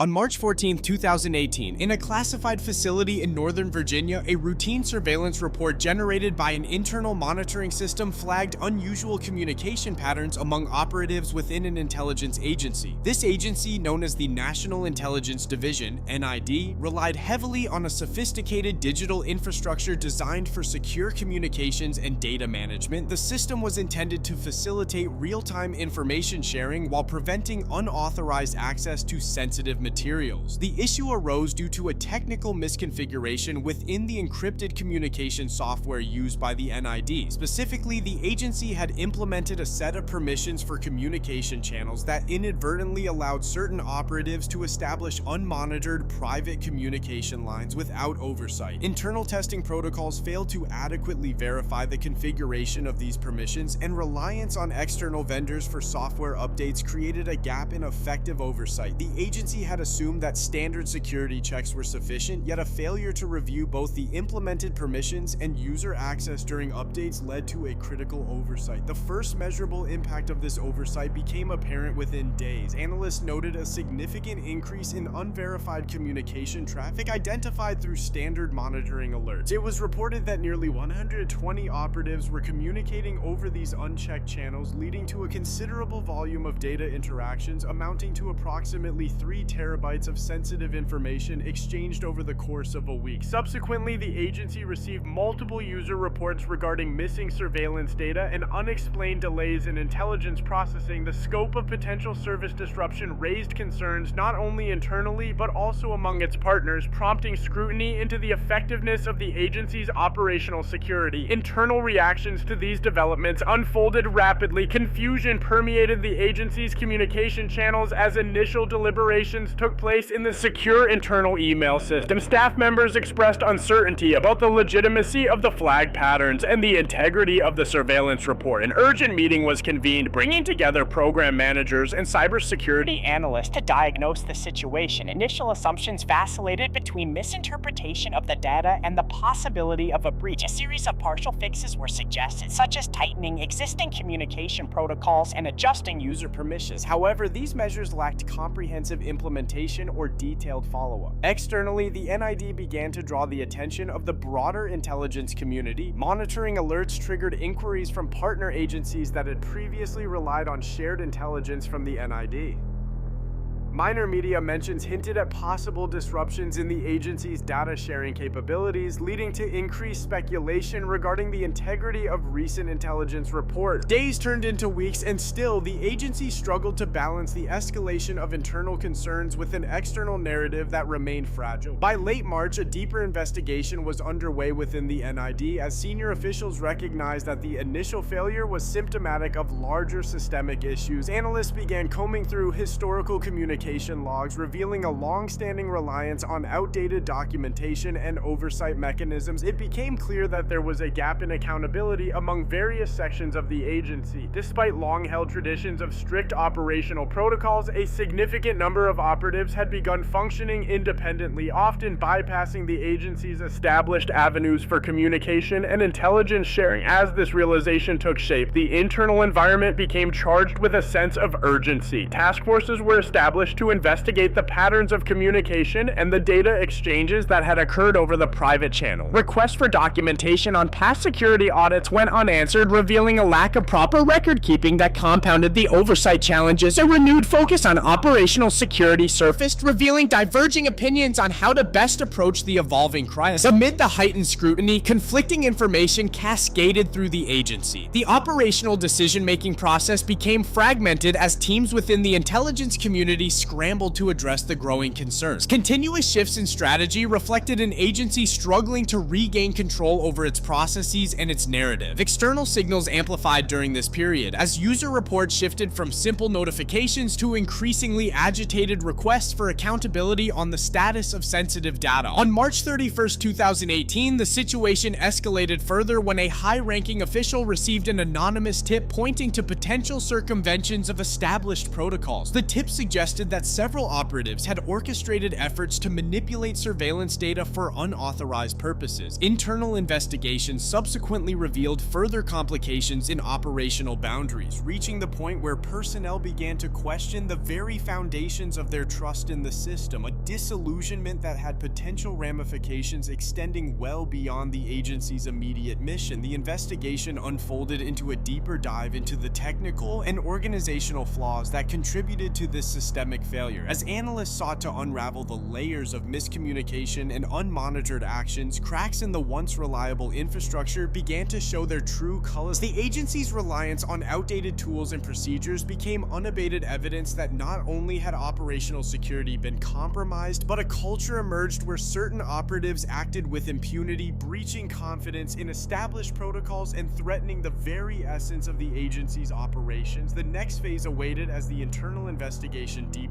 On March 14, 2018, in a classified facility in Northern Virginia, a routine surveillance report generated by an internal monitoring system flagged unusual communication patterns among operatives within an intelligence agency. This agency, known as the National Intelligence Division, NID, relied heavily on a sophisticated digital infrastructure designed for secure communications and data management. The system was intended to facilitate real-time information sharing while preventing unauthorized access to sensitive materials. The issue arose due to a technical misconfiguration within the encrypted communication software used by the NID. Specifically, the agency had implemented a set of permissions for communication channels that inadvertently allowed certain operatives to establish unmonitored private communication lines without oversight. Internal testing protocols failed to adequately verify the configuration of these permissions, and reliance on external vendors for software updates created a gap in effective oversight. The agency had assumed that standard security checks were sufficient, yet a failure to review both the implemented permissions and user access during updates led to a critical oversight. The first measurable impact of this oversight became apparent within days. Analysts noted a significant increase in unverified communication traffic identified through standard monitoring alerts. It was reported that nearly 120 operatives were communicating over these unchecked channels, leading to a considerable volume of data interactions amounting to approximately 3 terabytes of sensitive information exchanged over the course of a week. Subsequently, the agency received multiple user reports regarding missing surveillance data and unexplained delays in intelligence processing. The scope of potential service disruption raised concerns not only internally but also among its partners, prompting scrutiny into the effectiveness of the agency's operational security. Internal reactions to these developments unfolded rapidly. Confusion permeated the agency's communication channels as initial deliberations took place in the secure internal email system. Staff members expressed uncertainty about the legitimacy of the flag patterns and the integrity of the surveillance report. An urgent meeting was convened, bringing together program managers and cybersecurity analysts to diagnose the situation. Initial assumptions vacillated between misinterpretation of the data and the possibility of a breach. A series of partial fixes were suggested, such as tightening existing communication protocols and adjusting user permissions. However, these measures lacked comprehensive implementation or detailed follow-up. Externally, the NID began to draw the attention of the broader intelligence community. Monitoring alerts triggered inquiries from partner agencies that had previously relied on shared intelligence from the NID. Minor media mentions hinted at possible disruptions in the agency's data sharing capabilities, leading to increased speculation regarding the integrity of recent intelligence reports. Days turned into weeks, and still, the agency struggled to balance the escalation of internal concerns with an external narrative that remained fragile. By late March, a deeper investigation was underway within the NID as senior officials recognized that the initial failure was symptomatic of larger systemic issues. Analysts began combing through historical communication logs, revealing a long-standing reliance on outdated documentation and oversight mechanisms. It became clear that there was a gap in accountability among various sections of the agency. Despite long-held traditions of strict operational protocols, a significant number of operatives had begun functioning independently, often bypassing the agency's established avenues for communication and intelligence sharing. As this realization took shape, the internal environment became charged with a sense of urgency. Task forces were established to investigate the patterns of communication and the data exchanges that had occurred over the private channel. Requests for documentation on past security audits went unanswered, revealing a lack of proper record keeping that compounded the oversight challenges. A renewed focus on operational security surfaced, revealing diverging opinions on how to best approach the evolving crisis. Amid the heightened scrutiny, conflicting information cascaded through the agency. The operational decision-making process became fragmented as teams within the intelligence community scrambled to address the growing concerns. Continuous shifts in strategy reflected an agency struggling to regain control over its processes and its narrative. External signals amplified during this period as user reports shifted from simple notifications to increasingly agitated requests for accountability on the status of sensitive data. On March 31st, 2018, the situation escalated further when a high-ranking official received an anonymous tip pointing to potential circumventions of established protocols. The tip suggested suggested that several operatives had orchestrated efforts to manipulate surveillance data for unauthorized purposes. Internal investigations subsequently revealed further complications in operational boundaries, reaching the point where personnel began to question the very foundations of their trust in the system, a disillusionment that had potential ramifications extending well beyond the agency's immediate mission. The investigation unfolded into a deeper dive into the technical and organizational flaws that contributed to this systemic failure. As analysts sought to unravel the layers of miscommunication and unmonitored actions, cracks in the once reliable infrastructure began to show their true colors. The agency's reliance on outdated tools and procedures became unabated evidence that not only had operational security been compromised, but a culture emerged where certain operatives acted with impunity, breaching confidence in established protocols and threatening the very essence of the agency's operations. The next phase awaited as the internal investigation deepened.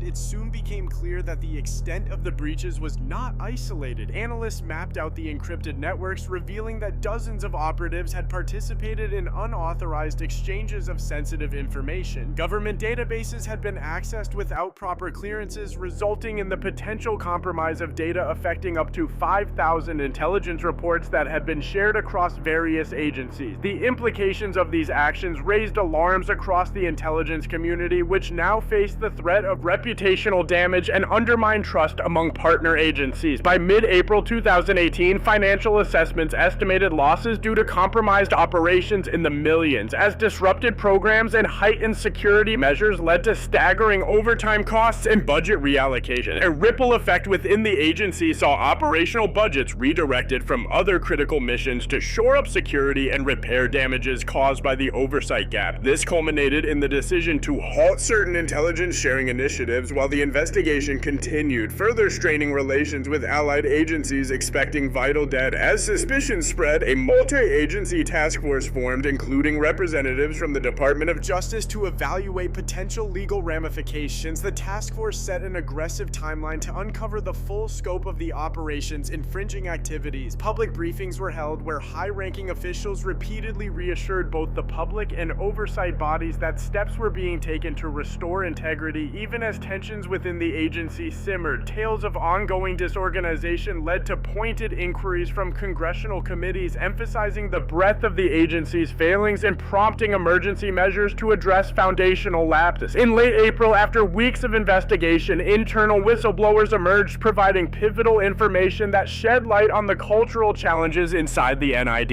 It soon became clear that the extent of the breaches was not isolated. Analysts mapped out the encrypted networks, revealing that dozens of operatives had participated in unauthorized exchanges of sensitive information. Government databases had been accessed without proper clearances, resulting in the potential compromise of data affecting up to 5,000 intelligence reports that had been shared across various agencies. The implications of these actions raised alarms across the intelligence community, which now faced the threat of reputational damage and undermined trust among partner agencies. By mid-April 2018, financial assessments estimated losses due to compromised operations in the millions, as disrupted programs and heightened security measures led to staggering overtime costs and budget reallocation. A ripple effect within the agency saw operational budgets redirected from other critical missions to shore up security and repair damages caused by the oversight gap. This culminated in the decision to halt certain intelligence sharing initiatives while the investigation continued, further straining relations with allied agencies expecting vital data. As suspicions spread, a multi-agency task force formed, including representatives from the Department of Justice, to evaluate potential legal ramifications. The task force set an aggressive timeline to uncover the full scope of the operation's infringing activities. Public briefings were held where high-ranking officials repeatedly reassured both the public and oversight bodies that steps were being taken to restore integrity, even as tensions within the agency simmered. Tales of ongoing disorganization led to pointed inquiries from congressional committees, emphasizing the breadth of the agency's failings and prompting emergency measures to address foundational lapses. In late April, after weeks of investigation, internal whistleblowers emerged, providing pivotal information that shed light on the cultural challenges inside the NID.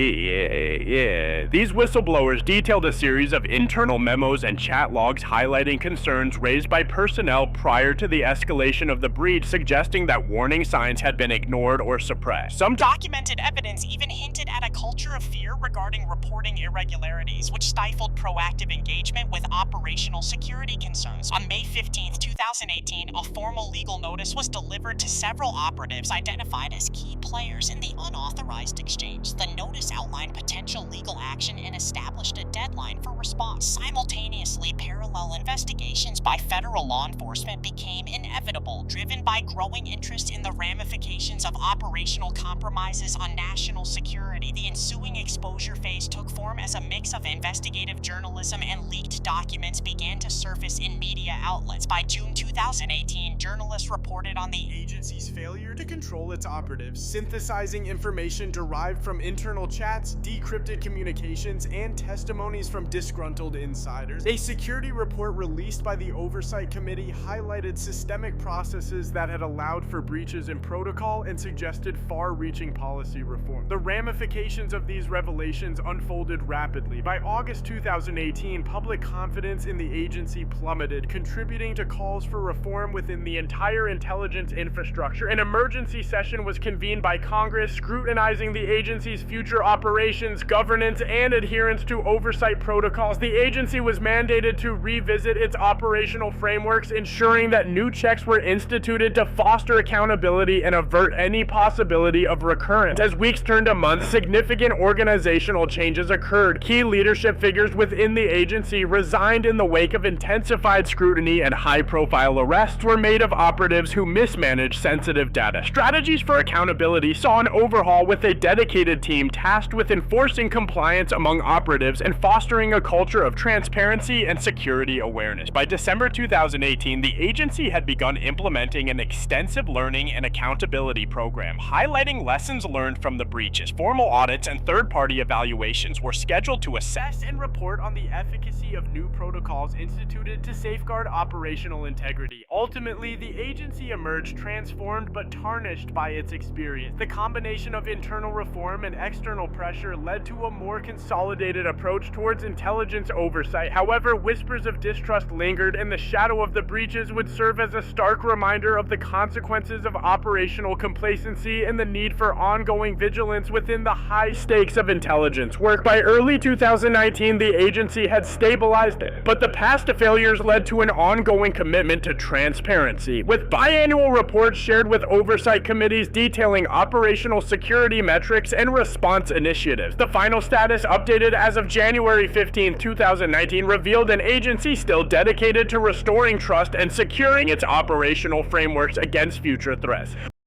These whistleblowers detailed a series of internal memos and chat logs highlighting concerns raised by personnel prior to the escalation of the breach, suggesting that warning signs had been ignored or suppressed. Some documented evidence even hinted at a culture of fear regarding reporting irregularities, which stifled proactive engagement with operational security concerns. On May 15, 2018, a formal legal notice was delivered to several operatives identified as key players in the unauthorized exchange. The notice outlined potential legal action and established a deadline for response. Simultaneously, parallel investigations by federal law enforcement became inevitable, driven by growing interest in the ramifications of operational compromises on national security. The ensuing exposure phase took form as a mix of investigative journalism and leaked documents began to surface in media outlets. By June 2018, journalists reported on the agency's failure to control its operatives, synthesizing information derived from internal chats, decrypted communications, and testimonies from disgruntled insiders. A security report released by the Oversight Committee highlighted systemic processes that had allowed for breaches in protocol and suggested far-reaching policy reform. The ramifications of these revelations unfolded rapidly. By August 2018, public confidence in the agency plummeted, contributing to calls for reform within the entire intelligence infrastructure. An emergency session was convened by Congress, scrutinizing the agency's future operations, governance, and adherence to oversight protocols. The agency was mandated to revisit its operational frameworks, ensuring that new checks were instituted to foster accountability and avert any possibility of recurrence. As weeks turned to months, significant organizational changes occurred. Key leadership figures within the agency resigned in the wake of intensified scrutiny and high-profile high-profile arrests were made of operatives who mismanaged sensitive data. Strategies for accountability saw an overhaul with a dedicated team tasked with enforcing compliance among operatives and fostering a culture of transparency and security awareness. By December 2018, the agency had begun implementing an extensive learning and accountability program, highlighting lessons learned from the breaches. Formal audits and third-party evaluations were scheduled to assess and report on the efficacy of new protocols instituted to safeguard operational integrity. Ultimately, the agency emerged transformed but tarnished by its experience. The combination of internal reform and external pressure led to a more consolidated approach towards intelligence oversight. However, whispers of distrust lingered, and the shadow of the breaches would serve as a stark reminder of the consequences of operational complacency and the need for ongoing vigilance within the high stakes of intelligence work. By early 2019, the agency had stabilized it, but the past failures led to an ongoing commitment to transparency, with biannual reports shared with oversight committees detailing operational security metrics and response initiatives. The final status, updated as of January 15, 2019, revealed an agency still dedicated to restoring trust and securing its operational frameworks against future threats.